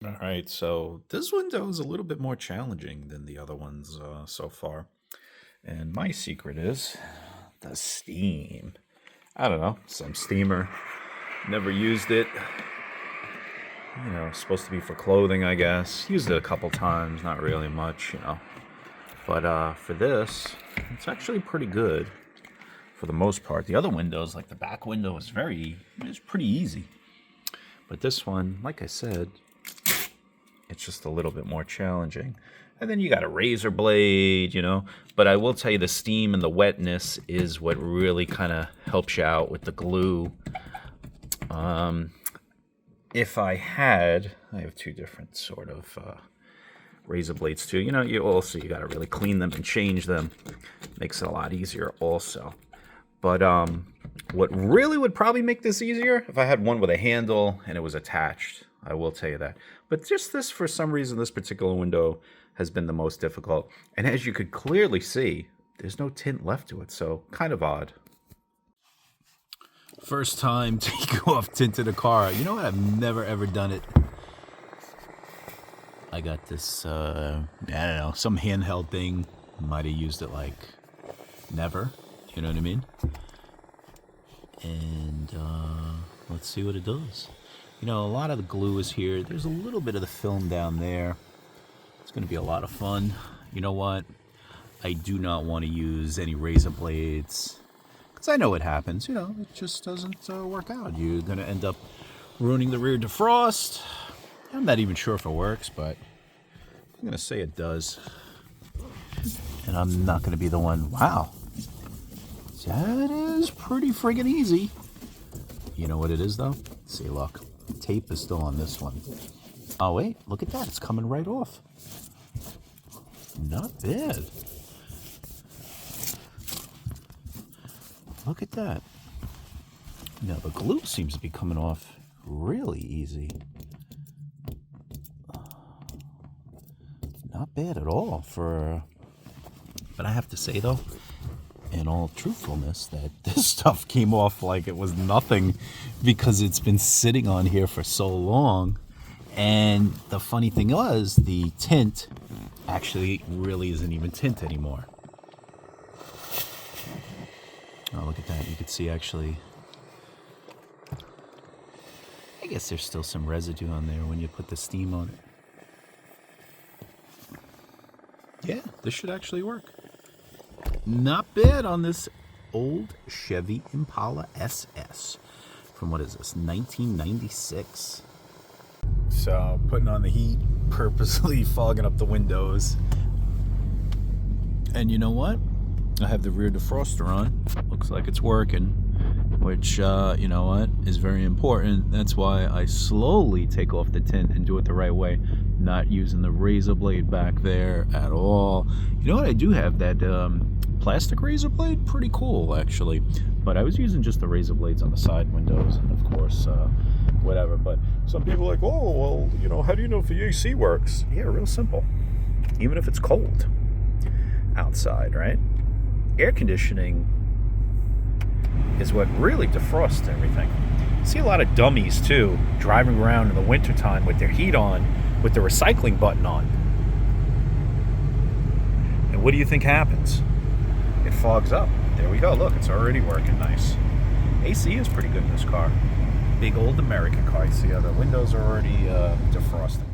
All right, so this window is a little bit more challenging than the other ones so far. And my secret is the steam. I don't know, some steamer. Never used it. Supposed to be for clothing, I guess. Used it a couple times, not really much. But for this, it's actually pretty good for the most part. The other windows, like the back window, it's pretty easy. But this one, like I said, it's just a little bit more challenging. And then you got a razor blade. But I will tell you the steam and the wetness is what really kind of helps you out with the glue. If I have two different sort of razor blades too. You got to really clean them and change them. Makes it a lot easier also. But what really would probably make this easier if I had one with a handle and it was attached. I will tell you that. But just this, for some reason, this particular window has been the most difficult. And as you could clearly see, there's no tint left to it, so kind of odd. First time taking off tinted a car. You know what? I've never ever done it. I got this, I don't know, some handheld thing. Might have used it like never. You know what I mean? And let's see what it does. A lot of the glue is here. There's a little bit of the film down there. It's going to be a lot of fun. You know what? I do not want to use any razor blades because I know what happens. It just doesn't work out. You're going to end up ruining the rear defrost. I'm not even sure if it works, but I'm going to say it does. And I'm not going to be the one. Wow. That is pretty friggin' easy. You know what it is, though? Let's see, look. Tape is still on this one. Oh, wait. Look at that. It's coming right off. Not bad. Look at that. Now, the glue seems to be coming off really easy. Not bad at all for... But I have to say, though, in all truthfulness, that this stuff came off like it was nothing because it's been sitting on here for so long. And the funny thing was, the tint actually really isn't even tint anymore. Oh, look at that. You can see actually, I guess there's still some residue on there when you put the steam on it. Yeah, this should actually work. Not bad on this old Chevy Impala SS from, what is this, 1996. So putting on the heat, purposely fogging up the windows. And you know what? I have the rear defroster on. Looks like it's working, which, you know what, is very important. That's why I slowly take off the tint and do it the right way. Not using the razor blade back there at all. You know what? I do have that plastic razor blade. Pretty cool, actually. But I was using just the razor blades on the side windows, and of course, whatever. But some people are like, oh, well, how do you know if the AC works? Yeah, real simple. Even if it's cold outside, right? Air conditioning is what really defrosts everything. See a lot of dummies, too, driving around in the wintertime with their heat on, with the recycling button on. And what do you think happens? It fogs up. There we go. Look, it's already working nice. AC is pretty good in this car. Big old American car. You see how the windows are already defrosting.